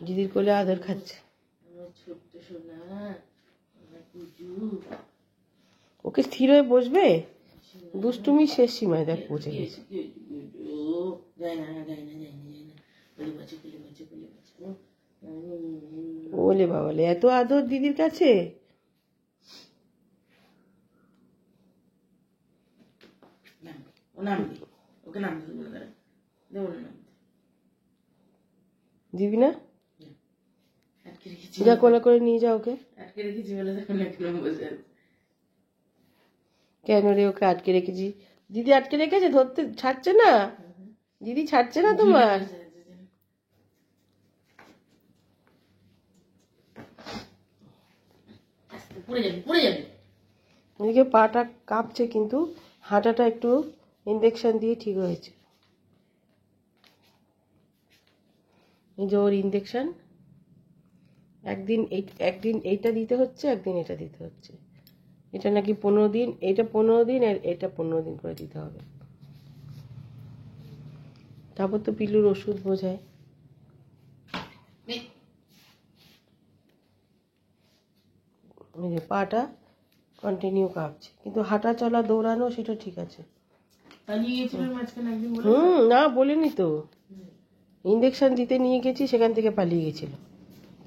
দিদির কোলে আদর খাচ্ছে। ছোট্ট সোনা, ওকে স্থির হয়ে বসবে, দুষ্টুমি শেষ সীমায়। দেখ পৌঁছে গেছে। ওলে বাবালে, এত আদর দিদির কাছে। দিবি না? যা কোলে করে নিয়ে যা ওকে। আটকে রেখেছি বলে দেখুন এখন বসে আছে। কেন রে ওকে আটকে রেখেছি? দিদি আটকে রেখেছে, ধরতে ছাড়ছে না। দিদি ছাড়ছে না তোমার। এদিকে পাটা কাঁপছে, কিন্তু হাঁটাটা একটু ইনজেকশন দিয়ে ঠিক হয়েছে। এই যে ওর ইনজেকশন, একদিন এইটা দিতে হচ্ছে, একদিন এটা দিতে হচ্ছে। এটা নাকি 15 দিন, এটা 15 দিন, আর এটা 15 দিন করে দিতে হবে। তারপর তো পিলুর ওষুধ বোঝায়। পাটা কন্টিনিউ কাঁপছে, কিন্তু হাঁটা চলা দৌড়ানো সেটা ঠিক আছে। না বলিনি তো, ইঞ্জেকশন দিতে নিয়ে গেছি, সেখান থেকে পালিয়ে গেছিল।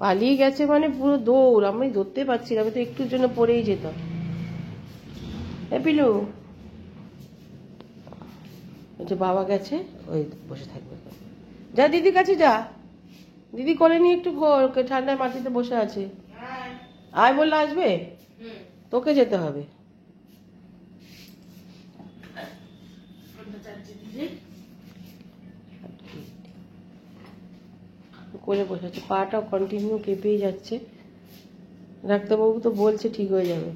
পালিয়ে গেছে মানে পুরো দৌড়, আমি ধরতে পারছি না, আমি তো একটুর জন্য পড়েই যেতাম। পিলু, যে বাবা গেছে, ওই বসে থাকবে। যা দিদির কাছে যা, দিদি কোলে নিয়ে একটু ঘোর, ওকে ঠান্ডায় মাটিতে বসে আছে। আয় বললে আসবে, তোকে যেতে হবে। কোলে বসে আছে, পাটাও কন্টিনিউ কেঁপেই যাচ্ছে। ডাক্তারবাবু তো বলছে ঠিক হয়ে যাবে।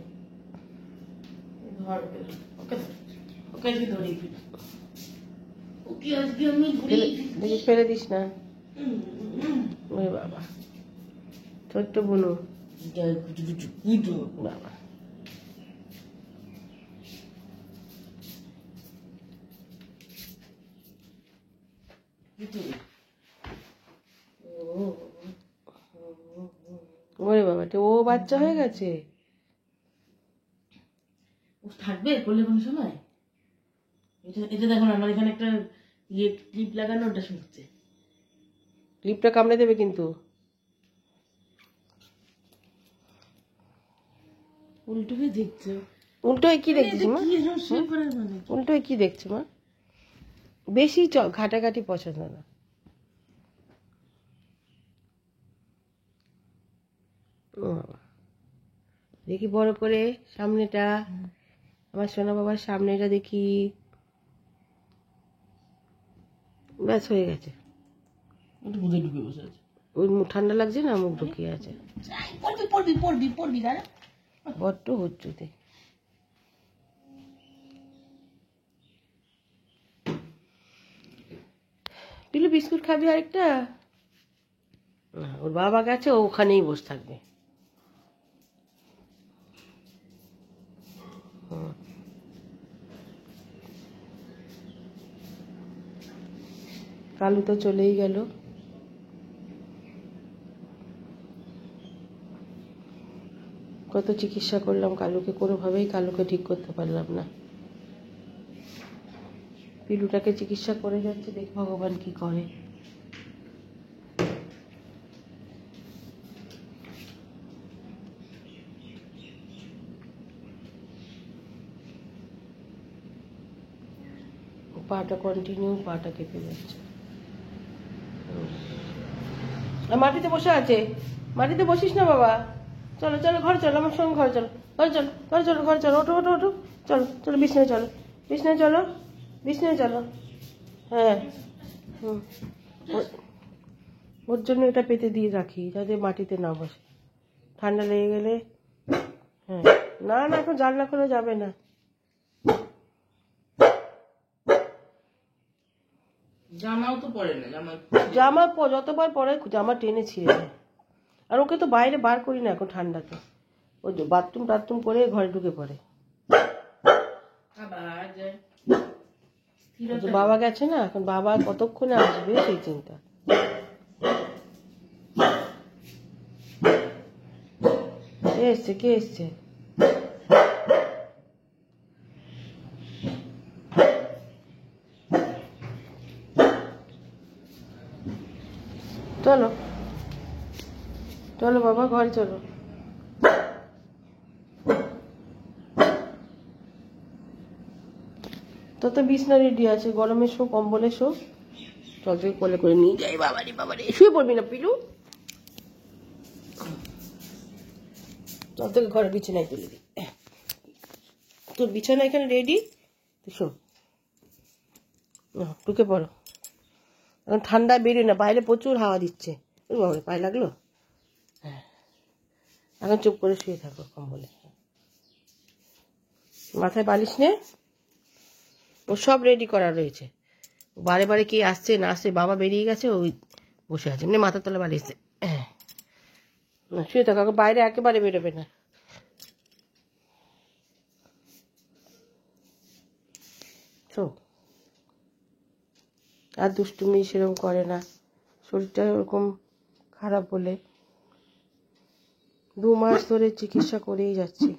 ফেলে দিস না। বাবা ছোট্ট বুনু বাবা। ওরে বাবা, ও বাচ্চা হয়ে গেছে। থাকবে করলে কোনো সময়? এটা দেখুন, আমার এখানে একটা ক্লিপ লাগানো, ওটা শুনছে। ক্লিপটা কামড়ে দেবে কিন্তু। উল্টো হয়ে দেখছে। উল্টো কি দেখছিস মা? উল্টো কি দেখছো মা? বেশি ঘাটাঘাটি পছন্দ না। দেখি বড় করে সামনেটা, আমার সোনা বাবার সামনেটা দেখি। ব্যাস হয়ে গেছে। ঢুকে বসে আছে। ওই ঠান্ডা লাগছে না, মুখ ঢুকিয়ে আছে। বড্ড হচ্ছে। পিলু বিস্কুট খাবি আরেকটা? ওর বাবা গেছে, ও ওখানেই বসে থাকবে। কালু তো চলেই গেল। কত চিকিৎসা করলাম কালুকে, কোনোভাবেই কালুকে ঠিক করতে পারলাম না। পিলুটাকে চিকিৎসা করে যাচ্ছে, দেখ ভগবান কি করে। পাটা কন্টিনিউ, পাটা কেঁপে যাচ্ছে। মাটিতে বসে আছে, মাটিতে বসিস না বাবা। চলো চলো ঘরে চলো, আমার সঙ্গে ঘরে চলো, ঘরে চলো, ঘরে চলো, ঘরে চলো, ওঠো ওঠো ওঠো, চলো চলো, বিছনায় চলো, বিছনায় চলো, বিছনায় চলো। হ্যাঁ ওর জন্য এটা পেতে দিয়ে রাখি, যাতে মাটিতে না বসে, ঠান্ডা লেগে গেলে। হ্যাঁ না না, এখন জানলা খুলে যাবে না। জামাও তো পরে না, জামা যতবার পরে জামা টেনে ছিঁড়ে যায়। আর ওকে তো বাইরে বার করি না এখন ঠান্ডাতে, ওই বাথরুম টাথরুম করে ঘরে ঢুকে পড়ে। বাবা গেছে না, এখন বাবা কতক্ষণে আসবে সেই চিন্তা। এসছে? কে এসছে? চলো চলো বাবা, ঘরে চলো। তো বিছনা রেডি আছে, গরমে শো, কম্বলে শো। চল তুই কোলে করে নিয়ে যাই। বাবারে বাবারে, শুয়ে পড়বি না পিলু? চল তোকে ঘরে বিছানায় তুলে দিই। তোর বিছানা এখানে রেডি, তুই শো। ঢুকে পড়ো। এখন ঠান্ডায় বেরিয়ে না, বাইরে প্রচুর হাওয়া দিচ্ছে। ওই বাবারে, পায়ে লাগলো? হ্যাঁ, এখন চুপ করে শুয়ে থাকো কম্বলে। মাথায় বালিশ নে, ও সব রেডি করা রয়েছে। বারে বারে কি আসছে না আসছে, বাবা বেরিয়ে গেছে, ওই বসে আছে এমনি মাথার তলা বালিশ। হ্যাঁ, শুয়ে থাকো, বাইরে একেবারে বেরোবে না। শো। আর দুষ্টুমি সেরকম করে না, শরীরটা ওরকম খারাপ বলে 2 মাস ধরে চিকিৎসা করেই যাচ্ছি।